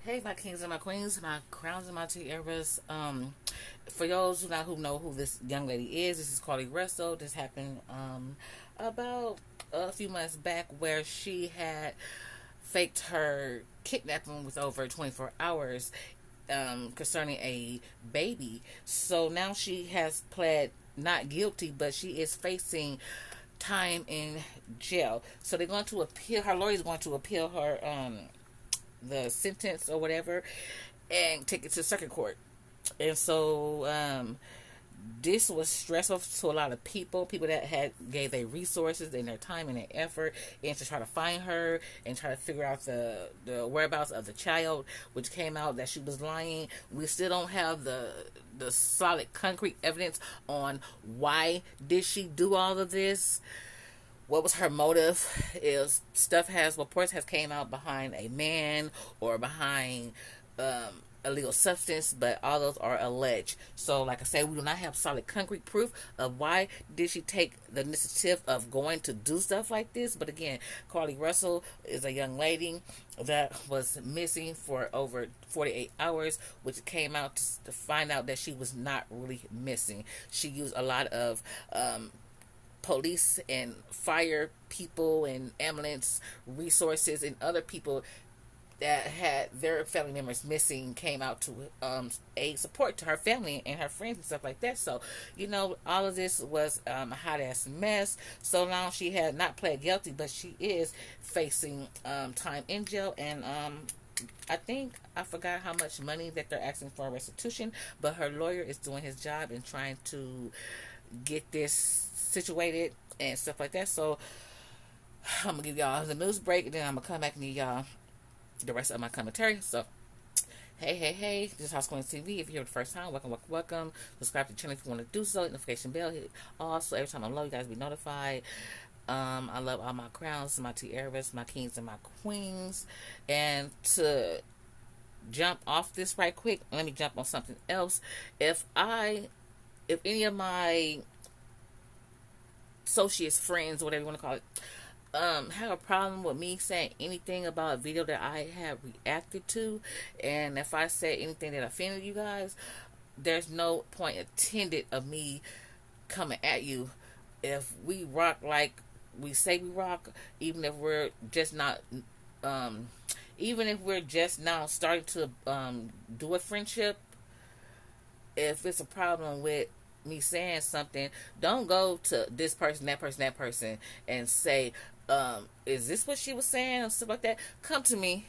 Hey, my kings and my queens, my crowns and my tiaras. For those who know who this young lady is, this is Carlee Russell. This happened about a few months back, where she had faked her kidnapping with over 24 hours concerning a baby. So now she has pled not guilty, but she is facing time in jail. So they're going to appeal. Her lawyer is going to appeal her the sentence or whatever, and take it to circuit court. And so this was stressful to a lot of people that had gave their resources and their time and their effort and to try to find her and try to figure out the whereabouts of the child, which came out that she was lying. We still don't have the solid concrete evidence on why did she do all of this. What was her motive? Is stuff has reports has came out behind a man or behind illegal substance, but all those are alleged. So, like I said, we do not have solid concrete proof of why did she take the initiative of going to do stuff like this. But again, Carlee Russell is a young lady that was missing for over 48 hours, which came out to find out that she was not really missing. She used a lot of police and fire people and ambulance resources and other people that had their family members missing came out to aid support to her family and her friends and stuff like that. So, all of this was a hot ass mess. So now she had not pled guilty, but she is facing time in jail. And I think I forgot how much money that they're asking for restitution, but her lawyer is doing his job and trying to get this situated and stuff like that. So I'm gonna give y'all the news break, and then I'm gonna come back and give y'all the rest of my commentary. So hey, this is HOUSEOFQUEENS TV. If you're here the first time, welcome. Subscribe to the channel if you want to do so. Notification bell hit also. Every time I love you guys, be notified. I love all my crowns, my tiaras, my kings and my queens. And to jump off this right quick, let me jump on something else. If any of my associates, friends, whatever you want to call it, have a problem with me saying anything about a video that I have reacted to, and if I say anything that offended you guys, there's no point intended of me coming at you. If we rock like we say we rock, even if we're just not, even if we're just now starting to do a friendship, if it's a problem with me saying something, don't go to this person, that person, and say, is this what she was saying, or stuff like that. Come to me.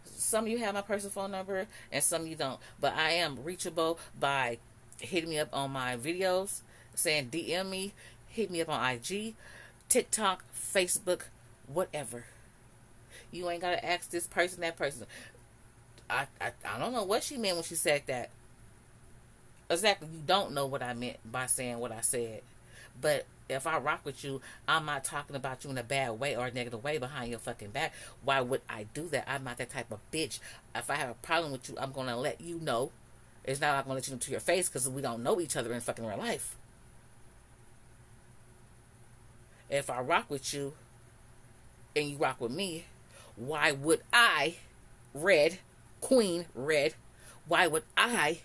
Some of you have my personal phone number, and some of you don't. But I am reachable by hitting me up on my videos, saying DM me, hit me up on IG, TikTok, Facebook, whatever. You ain't gotta ask this person, that person. I don't know what she meant when she said that. Exactly, you don't know what I meant by saying what I said. But if I rock with you, I'm not talking about you in a bad way or a negative way behind your fucking back. Why would I do that? I'm not that type of bitch. If I have a problem with you, I'm going to let you know. It's not like I'm going to let you know to your face, because we don't know each other in fucking real life. If I rock with you and you rock with me, why would I, Queen Red, why would I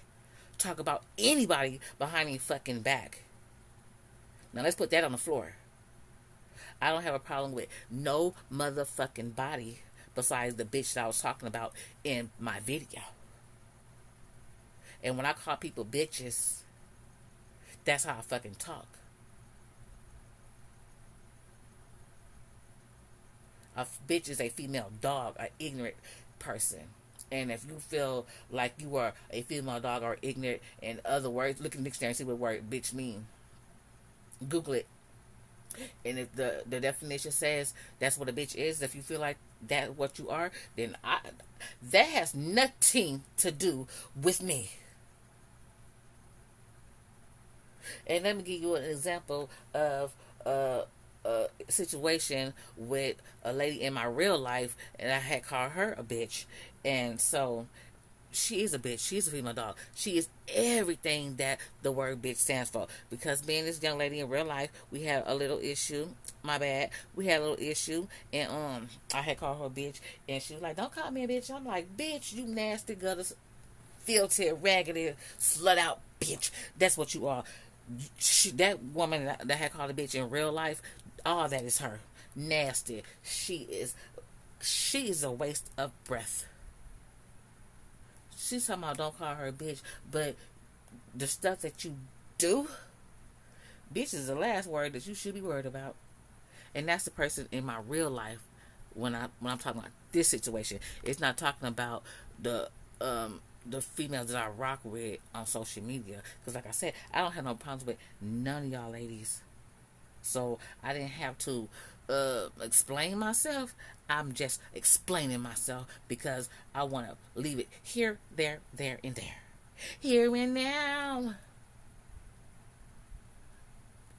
talk about anybody behind your fucking back? Now let's put that on the floor. I don't have a problem with no motherfucking body besides the bitch that I was talking about in my video. And when I call people bitches, that's how I fucking talk. A bitch is a female dog, an ignorant person. And if you feel like you are a female dog or ignorant, in other words, look in the dictionary and see what word bitch mean. Google it. And if the definition says that's what a bitch is, if you feel like that's what you are, then that has nothing to do with me. And let me give you an example of a situation with a lady in my real life, and I had called her a bitch. And so she is a bitch. She is a female dog. She is everything that the word bitch stands for. Because being this young lady in real life, we had a little issue. My bad. We had a little issue, and I had called her a bitch, and she was like, "Don't call me a bitch." I'm like, "Bitch, you nasty gutter, filthy, raggedy, slut out bitch. That's what you are." That woman that had called a bitch in real life, all that is her. Nasty. She is a waste of breath. She's talking about don't call her a bitch, but the stuff that you do, bitch is the last word that you should be worried about. And that's the person in my real life when I'm talking about this situation. It's not talking about the females that I rock with on social media. Because like I said, I don't have no problems with none of y'all ladies. So I didn't have to explain myself. I'm just explaining myself because I want to leave it here, there, and there. Here and now.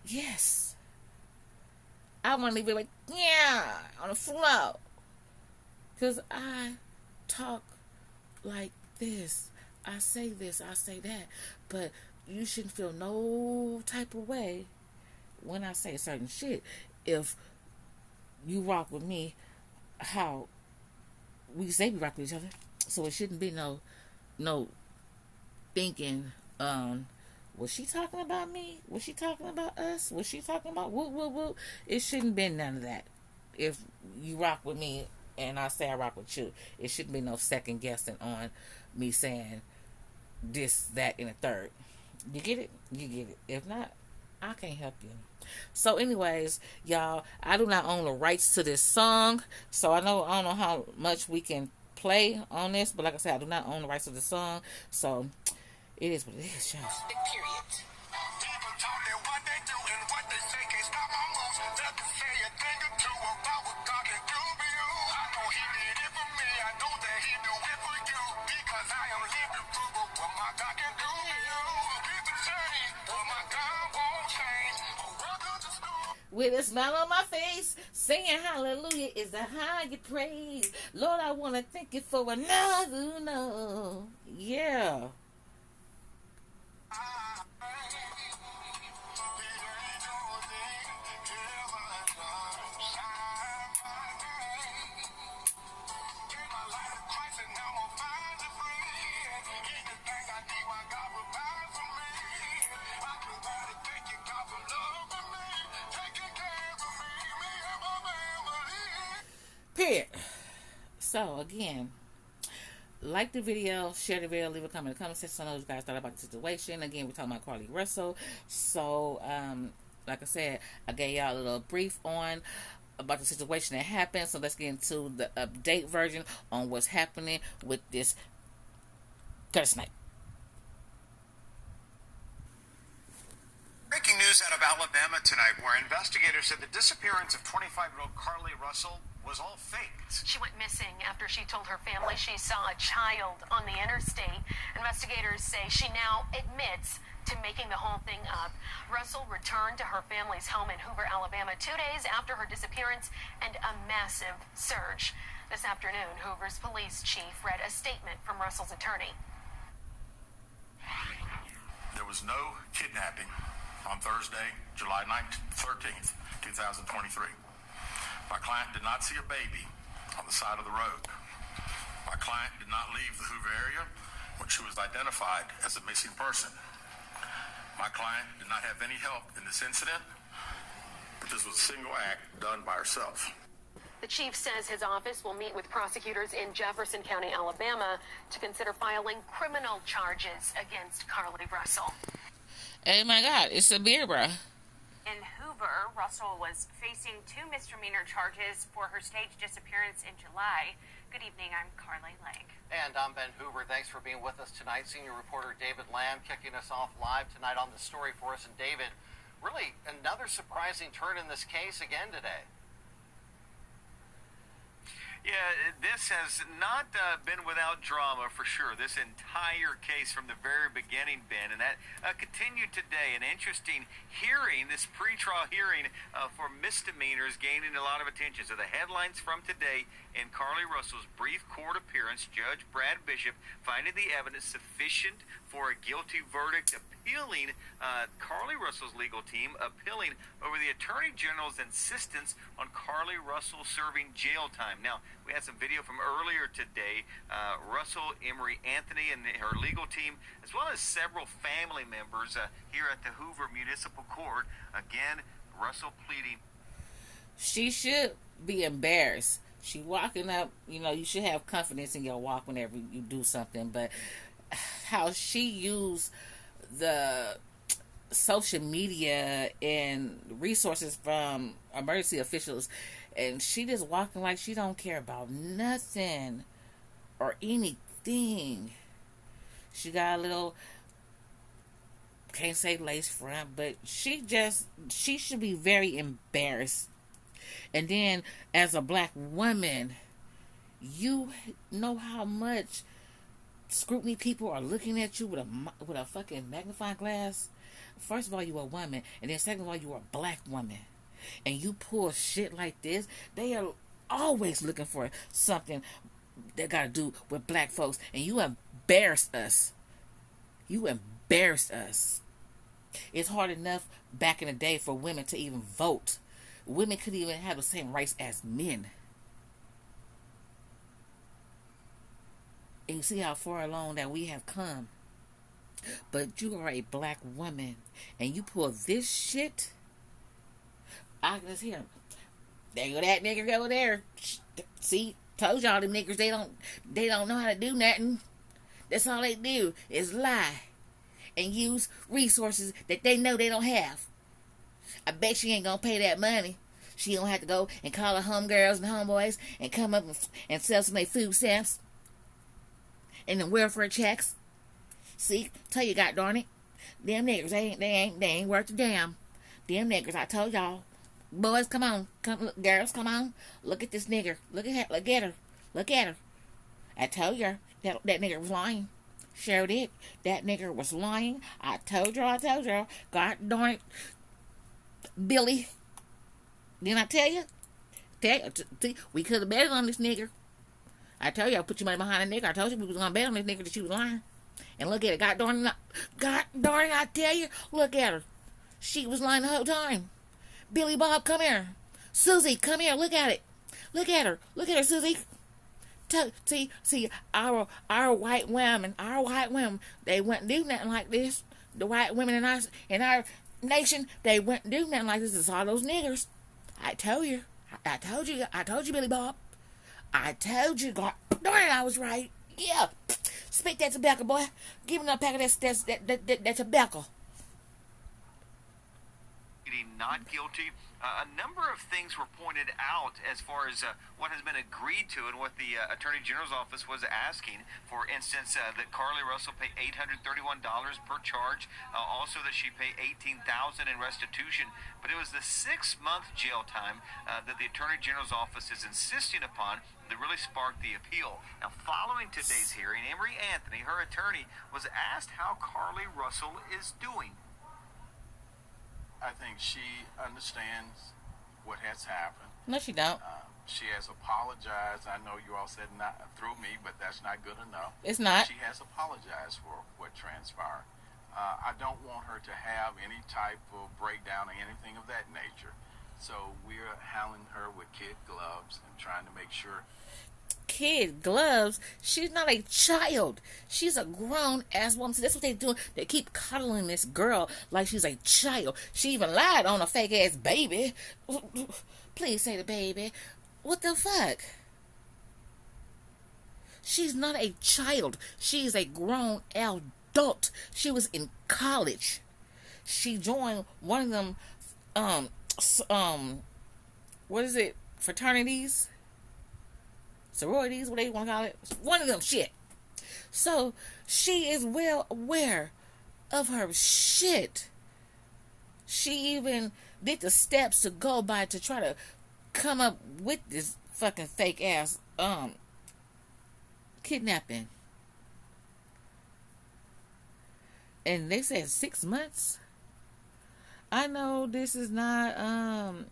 Yes. I want to leave it like, yeah, on the floor. Because I talk like this. I say this, I say that. But you shouldn't feel no type of way when I say certain shit. If you rock with me, how we say we rock with each other. So it shouldn't be no thinking, was she talking about me? Was she talking about us? Was she talking about whoop, whoop, whoop? It shouldn't be none of that. If you rock with me and I say I rock with you, it shouldn't be no second guessing on me saying this, that, and a third. You get it? You get it. If not, I can't help you. So anyways, y'all, I do not own the rights to this song. So I don't know how much we can play on this, but like I said, I do not own the rights to the song. So it is what it is, y'all. Period. People talk that what they do and what they say can't stop my moves. Let them say a thing or two about what God can do for you. I know he did it for me. I know that he do it for you. Because I am living proof of what my God can do for you. People change, but my God won't change. With a smile on my face, singing hallelujah is the higher praise. Lord, I want to thank you for another no. Yeah. Period. So again, like the video, share the video, leave a comment in the comment section. I know you guys thought about the situation. Again, we're talking about Carlee Russell. So, like I said, I gave y'all a little brief on about the situation that happened. So let's get into the update version on what's happening with this gutter snipe. Breaking news out of Alabama tonight, where investigators said the disappearance of 25-year-old Carlee Russell was all faked. She went missing after she told her family she saw a child on the interstate. Investigators say she now admits to making the whole thing up. Russell returned to her family's home in Hoover, Alabama 2 days after her disappearance and a massive surge. This afternoon, Hoover's police chief read a statement from Russell's attorney. There was no kidnapping on Thursday, July 13th, 2023. My client did not see a baby on the side of the road. My client did not leave the Hoover area when she was identified as a missing person. My client did not have any help in this incident, but this was a single act done by herself. The chief says his office will meet with prosecutors in Jefferson County, Alabama, to consider filing criminal charges against Carlee Russell. Oh my God, it's a beer, bro. In Hoover, Russell was facing 2 misdemeanor charges for her staged disappearance in July. Good evening, I'm Carlee Lake. And I'm Ben Hoover. Thanks for being with us tonight. Senior reporter David Lamb kicking us off live tonight on the story for us. And David, really another surprising turn in this case again today. Yeah, this has not been without drama for sure. This entire case from the very beginning, Ben, and that continued today. An interesting hearing, this pretrial hearing for misdemeanors gaining a lot of attention. So the headlines from today: in Carlee Russell's brief court appearance, Judge Brad Bishop finding the evidence sufficient for a guilty verdict, appealing Carlee Russell's legal team, appealing over the Attorney General's insistence on Carlee Russell serving jail time. Now, we had some video from earlier today. Russell, Emery Anthony, and her legal team, as well as several family members here at the Hoover Municipal Court. Again, Russell pleading. She should be embarrassed. She walking up, you should have confidence in your walk whenever you do something, but how she used the social media and resources from emergency officials, and she just walking like she don't care about nothing or anything. She got a little, can't say lace front, but she should be very embarrassed. And then as a black woman, you know how much scrutiny people are looking at you with a fucking magnifying glass. First of all, you a woman, and then second of all, you are a black woman, and you pull shit like this. They are always looking for something that got to do with black folks, and you embarrassed us. You embarrassed us. It's hard enough back in the day for women to even vote. Women could even have the same rights as men. And you see how far along that we have come. But you are a black woman, and you pull this shit. I can just hear, there go that nigger over there. See, told y'all them niggers, they don't know how to do nothing. That's all they do is lie and use resources that they know they don't have. I bet she ain't gonna pay that money. She don't have to go and call her homegirls and homeboys and come up and sell some food stamps and the welfare checks. See, tell you, God darn it, them niggers, they ain't worth a damn. Them niggers, I told y'all. Boys, come on, girls, come on. Look at this nigger. Look at her. I told you that nigger was lying. Sure did. That nigger was lying. I told you. God darn it, Billy. Didn't I tell you? We could have betted on this nigger. I told you I put your money behind the nigger. I told you we was gonna bet on this nigger that she was lying. And look at it. God darn it, I tell you. Look at her. She was lying the whole time. Billy Bob, come here. Susie, come here. Look at it. Look at her. Susie. See, our white women, they wouldn't do nothing like this. The white women in our nation, they wouldn't do nothing like this. It's all those niggers. I told you, Billy Bob. I told you, God darn it, I was right. Yeah. Spit that tobacco, boy. Give me a pack of that tobacco. Not guilty. A number of things were pointed out as far as what has been agreed to and what the Attorney General's office was asking. For instance, that Carlee Russell pay $831 per charge. Also that she pay $18,000 in restitution. But it was the 6-month jail time that the Attorney General's office is insisting upon that really sparked the appeal. Now, following today's hearing, Emery Anthony, her attorney, was asked how Carlee Russell is doing. I think she understands what has happened. No, she don't. She has apologized. I know you all said not through me, but that's not good enough. It's not. She has apologized for what transpired. I don't want her to have any type of breakdown or anything of that nature. So we're handling her with kid gloves and trying to make sure. Kid gloves? She's not a child. She's a grown-ass woman. So that's what they do. They keep coddling this girl like she's a child. She even lied on a fake-ass baby. Please say the baby. What the fuck? She's not a child. She's a grown adult. She was in college. She joined one of them, what is it? Fraternities? Sororities, what they want to call it. One of them shit. So she is well aware of her shit. She even did the steps to go by to try to come up with this fucking fake ass kidnapping. And they said 6 months. I know this is not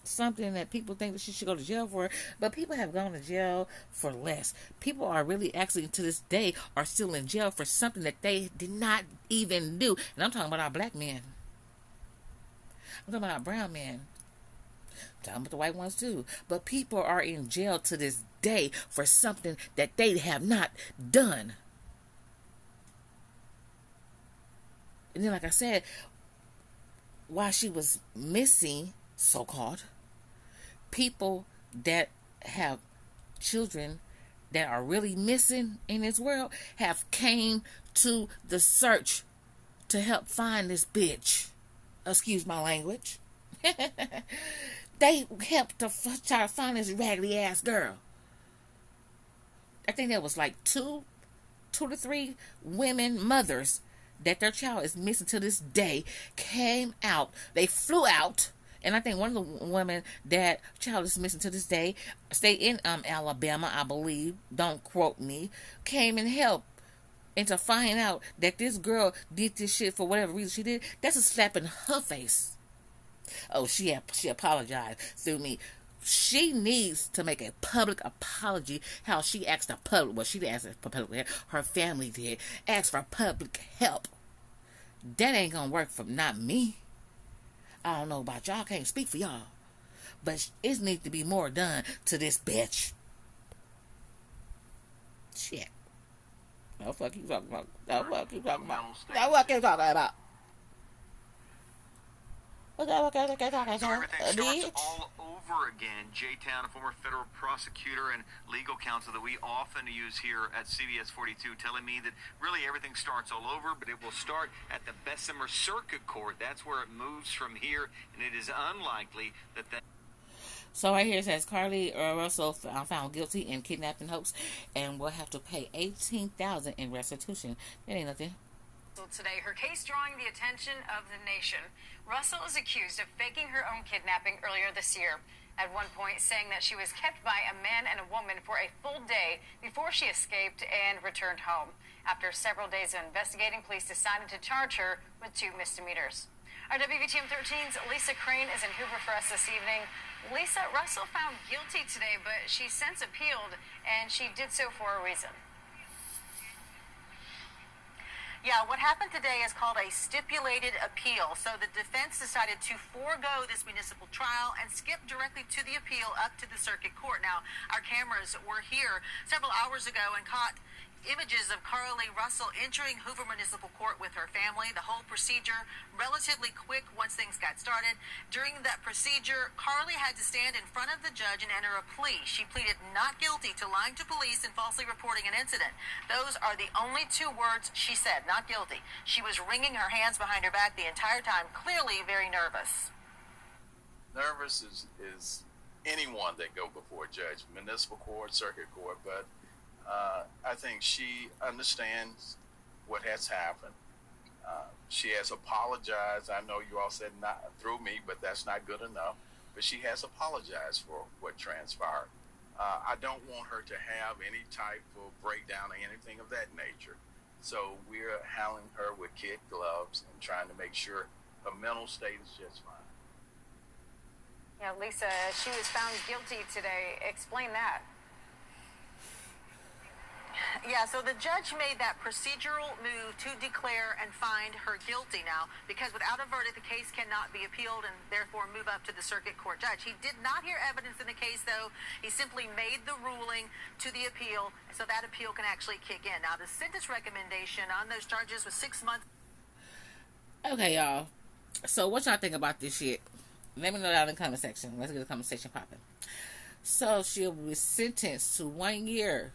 something that people think that she should go to jail for, but people have gone to jail for less. People are really actually to this day are still in jail for something that they did not even do. And I'm talking about our black men. I'm talking about our brown men. I'm talking about the white ones too. But people are in jail to this day for something that they have not done. And then, like I said, while she was missing, so-called, people that have children that are really missing in this world have came to the search to help find this bitch. Excuse my language. They helped to try to find this raggedy ass girl. I think there was like two to three women, mothers, that their child is missing to this day, came out. They flew out. And I think one of the women that child is missing to this day, stay in Alabama, I believe, don't quote me, came and helped. And to find out that this girl did this shit for whatever reason she did, that's a slap in her face. Oh, she apologized through me. She needs to make a public apology. How she asked the public, well, she didn't ask for public help, her family did, ask for public help. That ain't gonna work for not me. I don't know about y'all, can't speak for y'all, but it needs to be more done to this bitch. Shit. No fuck you talking about. No fuck you talking about. No fuck you talking about. So everything starts all over again. J-Town, a former federal prosecutor and legal counsel that we often use here at CBS 42, telling me that really everything starts all over, but it will start at the Bessemer Circuit Court. That's where it moves from here, and it is unlikely that that... So right here it says Carlee Russell found guilty in kidnapping hoax and will have to pay $18,000 in restitution. That ain't nothing. Today, her case drawing the attention of the nation. Russell is accused of faking her own kidnapping earlier this year. At one point, saying that she was kept by a man and a woman for a full day before she escaped and returned home. After several days of investigating, police decided to charge her with 2 misdemeanors. Our WVTM 13's Lisa Crane is in Hoover for us this evening. Lisa, Russell found guilty today, but she since appealed, and she did so for a reason. Yeah, what happened today is called a stipulated appeal. So the defense decided to forego this municipal trial and skip directly to the appeal up to the circuit court. Now, our cameras were here several hours ago and caught images of Carlee Russell entering Hoover Municipal Court with her family. The whole procedure relatively quick once things got started. During that procedure, Carlee had to stand in front of the judge and enter a plea. She pleaded not guilty to lying to police and falsely reporting an incident. Those are the only 2 words she said, not guilty. She was wringing her hands behind her back the entire time, clearly very nervous. Nervous is anyone that go before a judge, municipal court, circuit court, but I think she understands what has happened. She has apologized. I know you all said not through me, but that's not good enough. But she has apologized for what transpired. I don't want her to have any type of breakdown or anything of that nature. So we're handling her with kid gloves and trying to make sure her mental state is just fine. Yeah, Lisa, she was found guilty today. Explain that. Yeah, so the judge made that procedural move to declare and find her guilty now, because without a verdict, the case cannot be appealed and therefore move up to the circuit court judge. He did not hear evidence in the case, though. He simply made the ruling to the appeal, so that appeal can actually kick in. Now, the sentence recommendation on those charges was 6 months. Okay, y'all. So what y'all think about this shit? Let me know down in the comment section. Let's get the comment section popping. So she'll be sentenced to 1 year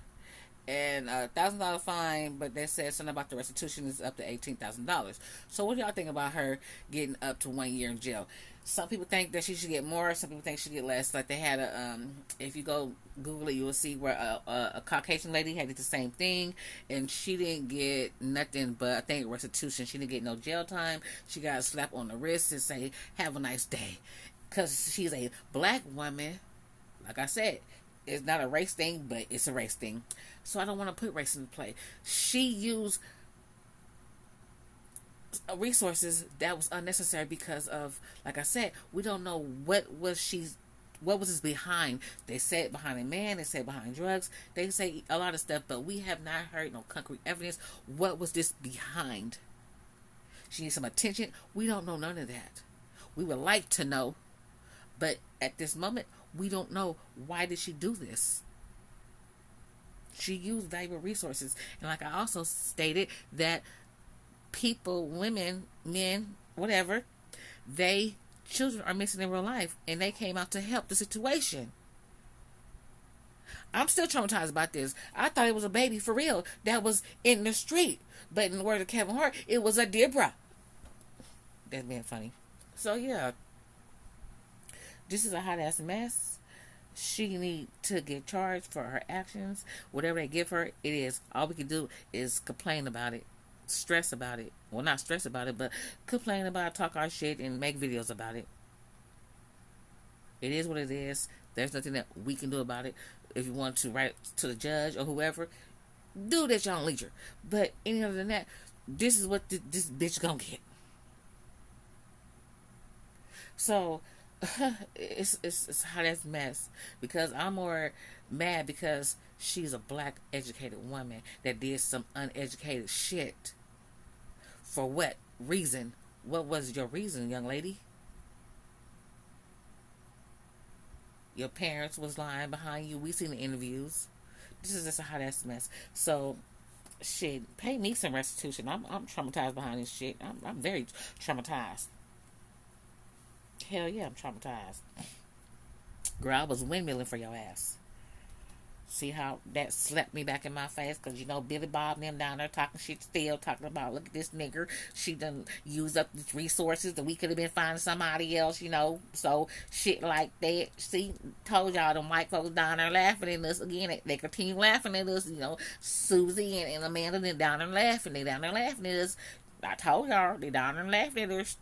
and $1,000 fine, but they said something about the restitution is up to $18,000. So what do y'all think about her getting up to 1 year in jail? Some people think that she should get more. Some people think she should get less. Like they had a, if you go Google it, you will see where a Caucasian lady had did the same thing, and she didn't get nothing but I think restitution. She didn't get no jail time. She got a slap on the wrist and say, "Have a nice day," because she's a black woman. Like I said, It's not a race thing, but it's a race thing. So I don't want to put race into play. She used resources that was unnecessary because of, like I said, we don't know what was this behind. They said behind a man, they said behind drugs, they say a lot of stuff, but we have not heard no concrete evidence. What was this behind? She needs some attention. We don't know none of that. We would like to know, but at this moment, we don't know. Why did she do this? She used valuable resources. And like I also stated, that people, women, men, whatever, children are missing in real life, and they came out to help the situation. I'm still traumatized about this. I thought it was a baby for real that was in the street, but in the words of Kevin Hart, it was a Deborah. That's being funny. So yeah, this is a hot ass mess. She need to get charged for her actions. Whatever they give her, it is. All we can do is complain about it, stress about it. Well, not stress about it, but complain about it, talk our shit, and make videos about it. It is what it is. There's nothing that we can do about it. If you want to write to the judge or whoever, do that your own leisure. But any other than that, this is what this bitch gonna get. So it's a hot ass mess, because I'm more mad because she's a black educated woman that did some uneducated shit. For what reason? What was your reason, young lady? Your parents was lying behind you. We seen the interviews. This is just a hot ass mess. So shit, pay me some restitution. I'm traumatized behind this shit. I'm very traumatized. Hell yeah, I'm traumatized. Girl, I was windmilling for your ass. See how that slapped me back in my face? Because, you know, Billy Bob and them down there talking shit still, talking about, look at this nigger. She done used up these resources that we could have been finding somebody else, you know. So, shit like that. See, told y'all them white folks down there laughing at us. Again, they continue laughing at us, you know. Susie and Amanda, they down there laughing. They down there laughing at us. I told y'all, they down there laughing at us.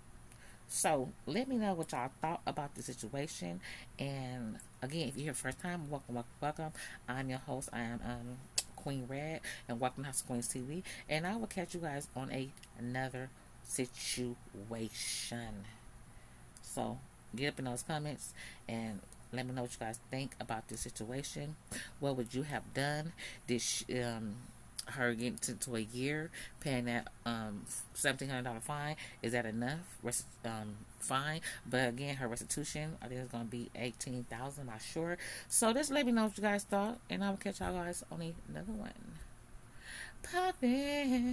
So, let me know what y'all thought about the situation. And, again, if you're here first time, welcome. I'm your host. I am Queen Red, and welcome to House of Queens TV. And I will catch you guys on another situation. So, get up in those comments and let me know what you guys think about this situation. What would you have done? Did her getting to a year paying that $1,700 fine, is that enough? Fine, but again, her restitution, I think it's gonna be $18,000. Not sure. So just let me know what you guys thought, and I will catch y'all guys on another one. Poppin'.